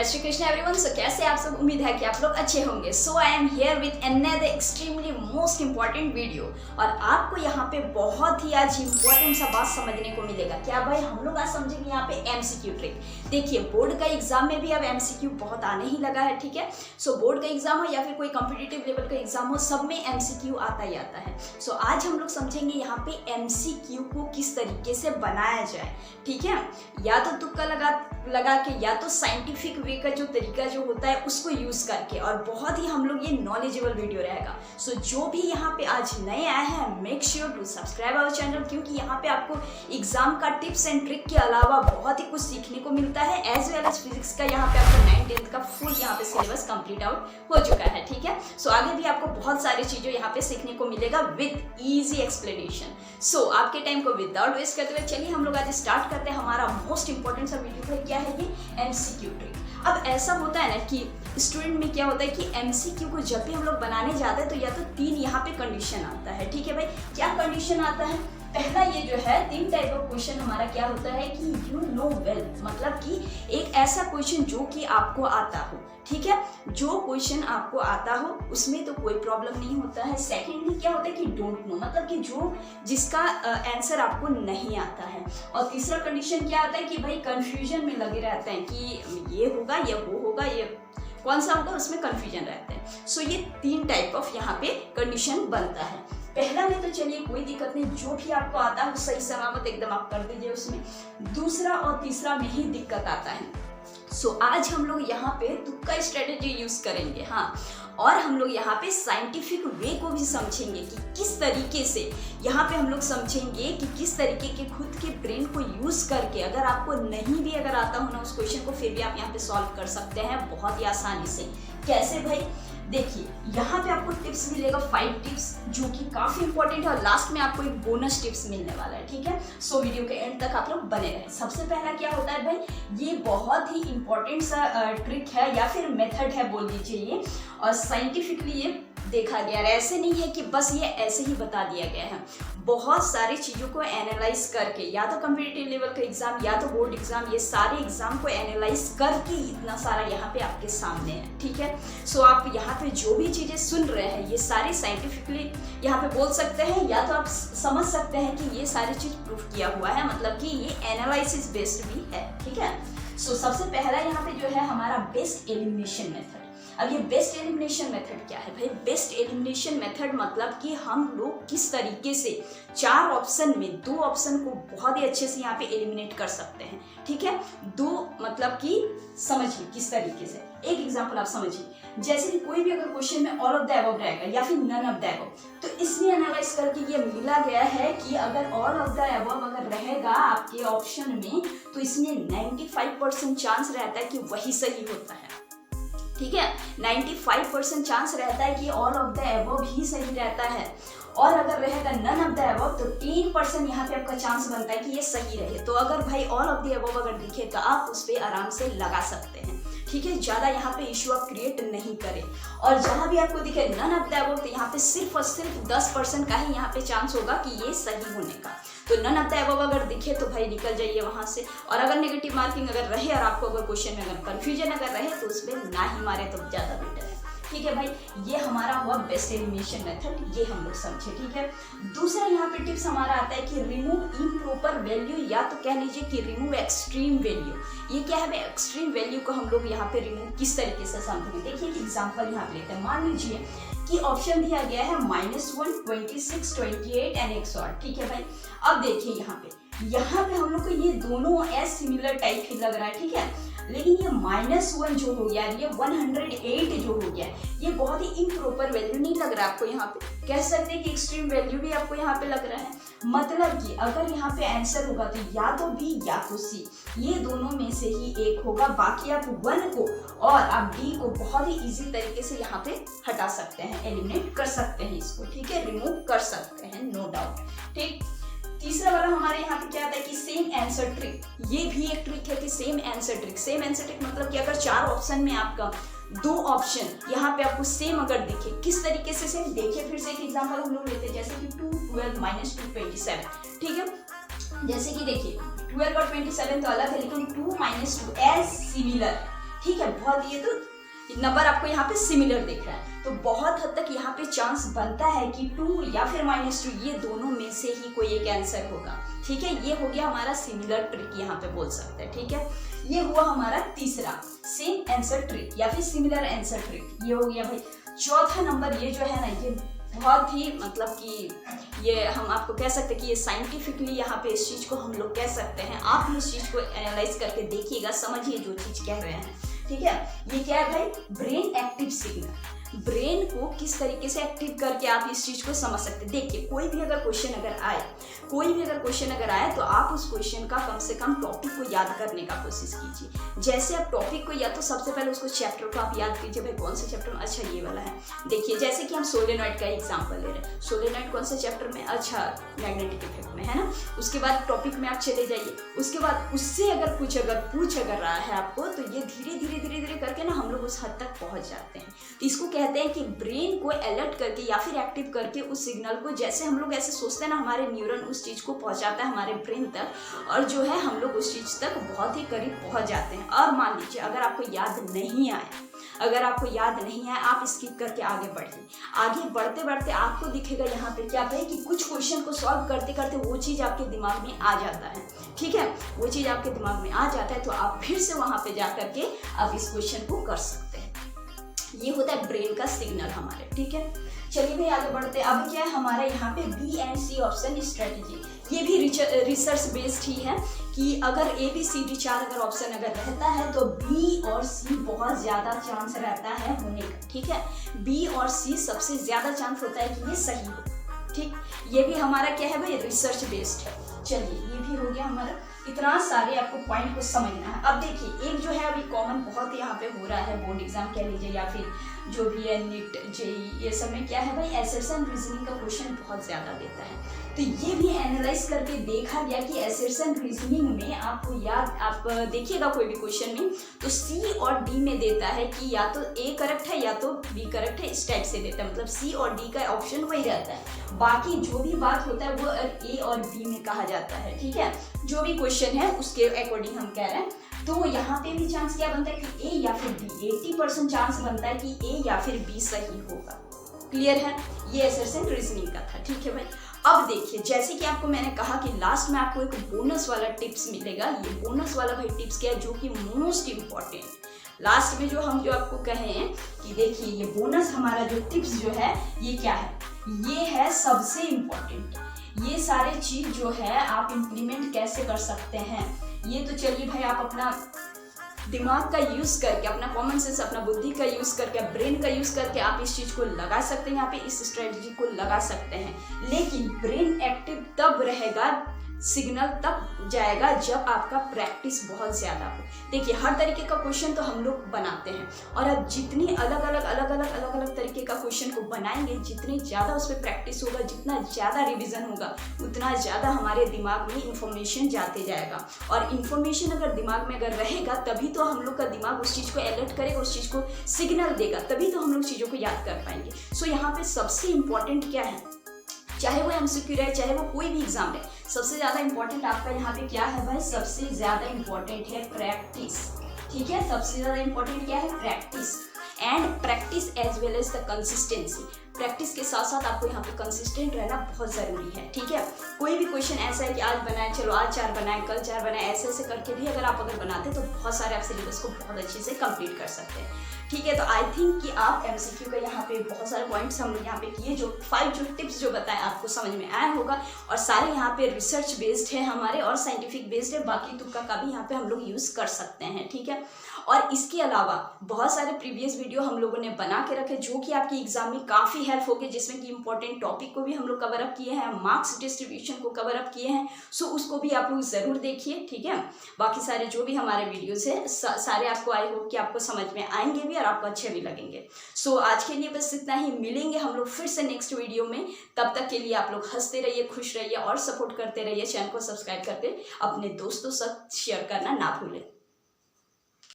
Shri Krishna everyone. सो कैसे आप सब, उम्मीद है कि आप लोग अच्छे होंगे। So I am here with another extremely most important video और आपको यहाँ पे बहुत ही आज इंपॉर्टेंट सा बात समझने को मिलेगा। क्या भाई, हम लोग आज समझेंगे यहाँ पे एमसीक्यू ट्रिक। देखिए, बोर्ड का एग्जाम में भी अब एमसीक्यू बहुत आने ही लगा है, ठीक है। सो बोर्ड का एग्जाम हो या फिर कोई कॉम्पिटिटिव लेवल का एग्जाम हो, सब में एमसीक्यू आता ही आता है। सो आज हम लोग समझेंगे यहाँ पे एमसीक्यू को किस तरीके से बनाया जाए, ठीक है। या तो तुक्का लगा के, या तो साइंटिफिक वे का जो तरीका जो होता है उसको यूज करके, और बहुत ही हम लोग ये नॉलेजेबल वीडियो रहेगा। सो जो भी यहाँ पे आज नए आए हैं, make sure to subscribe our channel, क्योंकि यहाँ पे आपको एग्जाम का टिप्स एंड ट्रिक के अलावा बहुत ही कुछ सीखने को मिलता है। एज वेल एज फिजिक्स का यहाँ पे आपका 9th-10th का फुल यहाँ पे सिलेबस कंप्लीट आउट हो चुका है, ठीक है। सो आगे भी आपको बहुत सारी चीजें यहाँ पे सीखने को मिलेगा विद इजी एक्सप्लेनेशन। सो आपके टाइम को विदाउट वेस्ट करते हुए चलिए हम लोग आज स्टार्ट करते हैं हमारा मोस्ट इंपॉर्टेंट सा वीडियो है। क्या है ये? MCQ trick. अब ऐसा होता है ना कि स्टूडेंट में क्या होता है कि एमसीक्यू को जब भी हम लोग बनाने जाते हैं तो या तो 3 यहाँ पे कंडीशन आता है, ठीक है भाई। क्या कंडीशन आता है? पहला ये जो है 3 टाइप ऑफ क्वेश्चन हमारा क्या होता है कि यू नो वेल, मतलब कि एक ऐसा क्वेश्चन जो कि आपको आता हो, ठीक है। जो क्वेश्चन आपको आता हो उसमें तो कोई प्रॉब्लम नहीं होता है। सेकेंडली क्या होता है कि डोंट नो, मतलब कि जिसका आंसर आपको नहीं आता है। और तीसरा कंडीशन क्या आता है कि भाई कंफ्यूजन में लगे रहते हैं कि ये होगा या वो होगा, ये कौन सा होगा, उसमें कंफ्यूजन रहता है। सो ये 3 टाइप ऑफ यहाँ पे कंडीशन बनता है। पहला में तो चलिए कोई दिक्कत नहीं, जो भी आपको आता है सही सलामत एकदम आप कर दीजिए उसमें। दूसरा और तीसरा में ही दिक्कत आता है। सो आज हम लोग यहाँ पे तुक्का स्ट्रेटेजी यूज करेंगे, हाँ। और हम लोग यहाँ पे साइंटिफिक वे को भी समझेंगे कि किस तरीके से यहाँ पे हम लोग समझेंगे कि किस तरीके के खुद के ब्रेन को यूज करके, अगर आपको नहीं भी अगर आता हो ना उस क्वेश्चन को, फिर भी आप यहाँ पे सॉल्व कर सकते हैं बहुत ही आसानी से। कैसे भाई? देखिए, यहाँ पे आपको टिप्स मिलेगा 5 टिप्स जो कि काफी इंपॉर्टेंट है, और लास्ट में आपको एक बोनस टिप्स मिलने वाला है, ठीक है। सो वीडियो के एंड तक आप लोग बने रहें। सबसे पहला क्या होता है भाई, ये बहुत ही इंपॉर्टेंट सा ट्रिक है या फिर मेथड है बोल दीजिए ये, और साइंटिफिकली ये देखा गया है। ऐसे नहीं है कि बस ये ऐसे ही बता दिया गया है। बहुत सारी चीज़ों को एनालाइज करके, या तो कॉम्पिटिटिव लेवल का एग्जाम या तो बोर्ड एग्जाम, ये सारे एग्जाम को एनालाइज करके इतना सारा यहाँ पे आपके सामने है, ठीक है। सो आप यहाँ पे जो भी चीज़ें सुन रहे हैं ये सारी साइंटिफिकली यहाँ पे बोल सकते हैं, या तो आप समझ सकते हैं कि ये सारी चीज़ प्रूफ किया हुआ है, मतलब कि ये एनालिसिस बेस्ड भी है, ठीक है। सो सबसे पहला यहाँ पे जो है हमारा बेस्ट एलिमिनेशन मेथड। अब ये बेस्ट एलिमिनेशन मेथड क्या है भाई? बेस्ट एलिमिनेशन मेथड मतलब कि हम लोग किस तरीके से 4 ऑप्शन में 2 ऑप्शन को बहुत ही अच्छे से यहाँ पे एलिमिनेट कर सकते हैं, ठीक है। 2 मतलब कि समझिए किस तरीके से। एक एग्जांपल आप समझिए, जैसे कि कोई भी अगर क्वेश्चन में ऑल ऑफ द अबव रहेगा या फिर नन ऑफ द अबव, तो इसमें एनालाइज करके ये मिला गया है कि अगर ऑल ऑफ द अबव अगर रहेगा आपके ऑप्शन में, तो इसमें 95% चांस रहता है कि वही सही होता है, ठीक है। 95% चांस रहता है कि ऑल ऑफ द अबव ही सही रहता है। और अगर रहेगा नन ऑफ द अबव, तो 3% यहाँ पे आपका चांस बनता है कि ये सही रहे। तो अगर भाई ऑल ऑफ द अबव अगर दिखे तो आप उस पर आराम से लगा सकते हैं, ठीक है। ज्यादा यहाँ पे इश्यू आप क्रिएट नहीं करें। और जहां भी आपको दिखे नन ऑफ द अबव, तो यहाँ पे सिर्फ और सिर्फ 10% का ही यहाँ पे चांस होगा कि ये सही होने का। तो नन ऑफ द अबव अगर दिखे तो भाई निकल जाइए वहां से। और अगर नेगेटिव मार्किंग अगर रहे और आपको अगर क्वेश्चन में अगर कंफ्यूजन अगर रहे तो उसमें ना ही मारे तो ज्यादा बेटर है, ठीक है भाई। ये हमारा हुआ बेस्ट एलिमिनेशन मेथड, ये हम लोग समझे, ठीक है। दूसरा यहाँ पे टिप्स हमारा आता है कि रिमूव इम्प्रॉपर वैल्यू, या तो कह लीजिए कि रिमूव एक्सट्रीम वैल्यू। ये क्या है भाई? एक्सट्रीम वैल्यू को हम लोग यहाँ पे रिमूव किस तरीके से समझेंगे। देखिए एग्जाम्पल यहाँ पे लेते हैं। मान लीजिए कि ऑप्शन दिया गया है -1, 26, 28 एंड XOR, ठीक है भाई। अब देखिए यहाँ पे हम लोग को ये दोनों एज सिमिलर टाइप ही लग रहा है, ठीक है। लेकिन ये -1 जो हो गया, ये 108 जो हो गया, ये बहुत ही इम्प्रॉपर वैल्यू नहीं लग रहा है आपको यहाँ पे। कह सकते हैं कि एक्सट्रीम वैल्यू भी आपको यहाँ पे लग रहा है। मतलब कि अगर यहाँ पे आंसर होगा तो या तो B या तो C, ये दोनों में से ही एक होगा। बाकी आप 1 को और आप D को बहुत ही इजी तरीके से यहाँ पे हटा सकते हैं, एलिमिनेट कर सकते हैं इसको, ठीक है, रिमूव कर सकते हैं, नो डाउट, ठीक। तीसरा वाला हमारे यहाँ पे क्या आता है कि सेम आंसर ट्रिक। ये भी एक ट्रिक है कि same answer trick. Same answer trick मतलब कि अगर 4 ऑप्शन में आपका 2 ऑप्शन यहाँ पे आपको सेम अगर दिखे, किस तरीके से सेम देखिए। फिर से एक एग्जांपल हम लोग लेते हैं, जैसे कि 2, 12 - 2, 27, ठीक है। जैसे कि देखिए 12 और 27 तो अलग है, लेकिन 2 - 2 एज सिमिलर ठीक है, बहुत ये तो नंबर आपको यहाँ पे सिमिलर दिख रहा है, तो बहुत हद तक यहाँ पे चांस बनता है कि 2 या फिर -2 ये दोनों में से ही कोई एक आंसर होगा। ठीक है, ये हो गया हमारा सिमिलर ट्रिक, यहाँ पे बोल सकते हैं। ठीक है, ये हुआ हमारा तीसरा सेम आंसर ट्रिक या फिर सिमिलर आंसर ट्रिक, ये हो गया भाई। चौथा नंबर ये जो है ना, ये बहुत ही मतलब कि ये हम आपको कह सकते हैं कि ये साइंटिफिकली यहाँ पे इस चीज़ को हम लोग कह सकते हैं। आप इस चीज़ को एनालाइज करके देखिएगा, समझिए जो चीज़ कह रहे हैं। ठीक है, ये क्या है भाई, ब्रेन एक्टिव सिग्नल। ब्रेन को किस तरीके से एक्टिव करके आप इस चीज को समझ सकते हैं। देखिए, कोई भी अगर क्वेश्चन अगर आए तो आप उस क्वेश्चन का कम से कम टॉपिक को याद करने का कोशिश कीजिए। जैसे आप टॉपिक को या तो सबसे पहले उसको चैप्टर को आप याद कीजिए, भाई कौन से चैप्टर में, अच्छा ये वाला है। देखिए, जैसे कि हम सोलेनॉइड का एग्जाम्पल ले रहे हैं, सोलेनॉइड कौन से चैप्टर में, अच्छा मैग्नेटिक इफेक्ट में, है ना। उसके बाद टॉपिक में आप चले जाइए, उसके बाद उससे अगर पूछ रहा है आपको, तो ये धीरे धीरे करके ना हम लोग उस हद तक पहुंच जाते हैं। तो इसको कहते हैं कि ब्रेन को अलर्ट करके या फिर एक्टिव करके उस सिग्नल को, जैसे हम लोग ऐसे सोचते हैं ना, हमारे न्यूरॉन उस चीज को पहुंचाता है हमारे ब्रेन तक, और जो है हम लोग उस चीज तक बहुत ही करीब पहुंच जाते हैं। और मान लीजिए अगर आपको याद नहीं आए, आप स्किप करके आगे बढ़िए। आगे बढ़ते बढ़ते आपको दिखेगा यहाँ पे क्या है कि कुछ क्वेश्चन को सॉल्व करते करते वो चीज़ आपके दिमाग में आ जाता है। ठीक है, वो चीज़ आपके दिमाग में आ जाता है, तो आप फिर से वहाँ पे जा करके आप इस क्वेश्चन को कर सकते हैं। ये होता है ब्रेन का सिग्नल हमारे। ठीक है, चलिए भाई आगे बढ़ते हैं। अब क्या है हमारा यहाँ पे B and C option strategy, ये भी रिसर्च बेस्ड ही है कि अगर ए बी सी डी 4 अगर ऑप्शन अगर रहता है तो बी और सी बहुत ज्यादा चांस रहता है होने का। ठीक है, बी और सी सबसे ज्यादा चांस होता है कि ये सही हो। ठीक, ये भी हमारा क्या है भाई, रिसर्च बेस्ड है। चलिए, ये भी हो गया हमारा। इतना सारे आपको पॉइंट को समझना है। अब देखिए, एक जो है अभी कॉमन बहुत यहाँ पे हो रहा है, बोर्ड एग्जाम कह लीजिए या फिर जो भी है नीट जेई, ये सब में क्या है भाई, एसर्शन रीजनिंग का क्वेश्चन बहुत ज्यादा देता है। तो ये भी एनालाइज करके देखा गया कि एसर्शन रीजनिंग में आपको याद, आप देखिएगा कोई भी क्वेश्चन में तो सी और डी में देता है कि या तो ए करेक्ट है या तो बी करेक्ट है, इस टाइप से देता है। मतलब सी और डी का ऑप्शन वही रहता है, बाकी जो भी बात होता है वो ए और बी में कहा जाता है। ठीक है, जो भी क्वेश्चन है उसके अकॉर्डिंग हम कह रहे हैं। तो यहाँ पे भी चांस क्या बनता है कि ए या फिर बी, 80% चांस बनता है कि ए या फिर बी सही होगा। क्लियर है, ये एसर्शन रीजनिंग का था। ठीक है भाई, अब देखिए, जैसे कि आपको मैंने कहा कि लास्ट में आपको एक बोनस वाला टिप्स मिलेगा। ये बोनस वाला भाई टिप्स क्या है, जो कि मोस्ट इम्पॉर्टेंट लास्ट में जो आपको कहे हैं कि देखिए ये बोनस हमारा जो टिप्स जो है ये क्या है, ये है सबसे इम्पॉर्टेंट। ये सारे चीज जो है आप इम्प्लीमेंट कैसे कर सकते हैं, ये तो चलिए भाई आप अपना दिमाग का यूज करके, अपना कॉमन सेंस, अपना बुद्धि का यूज करके, ब्रेन का यूज करके आप इस चीज को लगा सकते हैं, यहाँ पे इस स्ट्रेटजी को लगा सकते हैं। लेकिन ब्रेन एक्टिव तब रहेगा, सिग्नल तब जाएगा जब आपका प्रैक्टिस बहुत ज्यादा हो। देखिए, हर तरीके का क्वेश्चन तो हम लोग बनाते हैं, और अब जितनी अलग अलग तरीके का क्वेश्चन को बनाएंगे, जितनी ज्यादा उस पर प्रैक्टिस होगा, जितना ज्यादा रिवीजन होगा, उतना ज्यादा हमारे दिमाग में इंफॉर्मेशन जाते जाएगा। और इंफॉर्मेशन अगर दिमाग में अगर रहेगा, तभी तो हम लोग का दिमाग उस चीज को अलर्ट करेगा, उस चीज को सिग्नल देगा, तभी तो हम लोग चीजों को याद कर पाएंगे। सो यहाँ पे सबसे इंपॉर्टेंट क्या है, चाहे वो एमसीक्यू रहे, चाहे वो कोई भी एग्जाम रहे, सबसे ज्यादा इंपॉर्टेंट आपका यहाँ पे क्या है भाई, सबसे ज्यादा इंपॉर्टेंट है प्रैक्टिस। ठीक है, सबसे ज्यादा इंपॉर्टेंट क्या है, practice. And practice as well as the consistency. Practice के साथ साथ आपको यहाँ पे कंसिस्टेंट रहना बहुत जरूरी है। ठीक है, कोई भी क्वेश्चन ऐसा है कि आज बनाए, चलो आज 4 बनाए, कल 4 बनाए, ऐसे करके भी अगर आप बनाते तो बहुत सारे आप सिलेबस को बहुत अच्छे से कंप्लीट कर सकते हैं। ठीक है, तो आई थिंक कि आप एमसीक्यू का यहाँ पे बहुत सारे पॉइंट्स हमने यहाँ पे किए, जो 5 जो टिप्स जो बताए आपको समझ में आया होगा, और सारे यहाँ पे रिसर्च बेस्ड है हमारे और साइंटिफिक बेस्ड है, बाकी तुक्का का भी यहाँ पे हम लोग यूज कर सकते हैं। ठीक है, और इसके अलावा बहुत सारे प्रीवियस वीडियो हम लोगों ने बना के रखे, जो कि आपकी एग्जाम में काफ़ी हेल्प होगी, जिसमें कि इंपॉर्टेंट टॉपिक को भी हम लोग कवर अप किए हैं, मार्क्स डिस्ट्रीब्यूशन को कवर अप किए हैं। सो उसको भी आप लोग ज़रूर देखिए। ठीक है, बाकी सारे जो भी हमारे वीडियोस है सारे आपको आई होप कि आपको समझ में आएंगे भी और आपको अच्छे भी लगेंगे। सो आज के लिए बस इतना ही, मिलेंगे हम लोग फिर से नेक्स्ट वीडियो में। तब तक के लिए आप लोग हंसते रहिए, खुश रहिए और सपोर्ट करते रहिए। चैनल को सब्सक्राइब करके अपने दोस्तों से शेयर करना ना भूलें।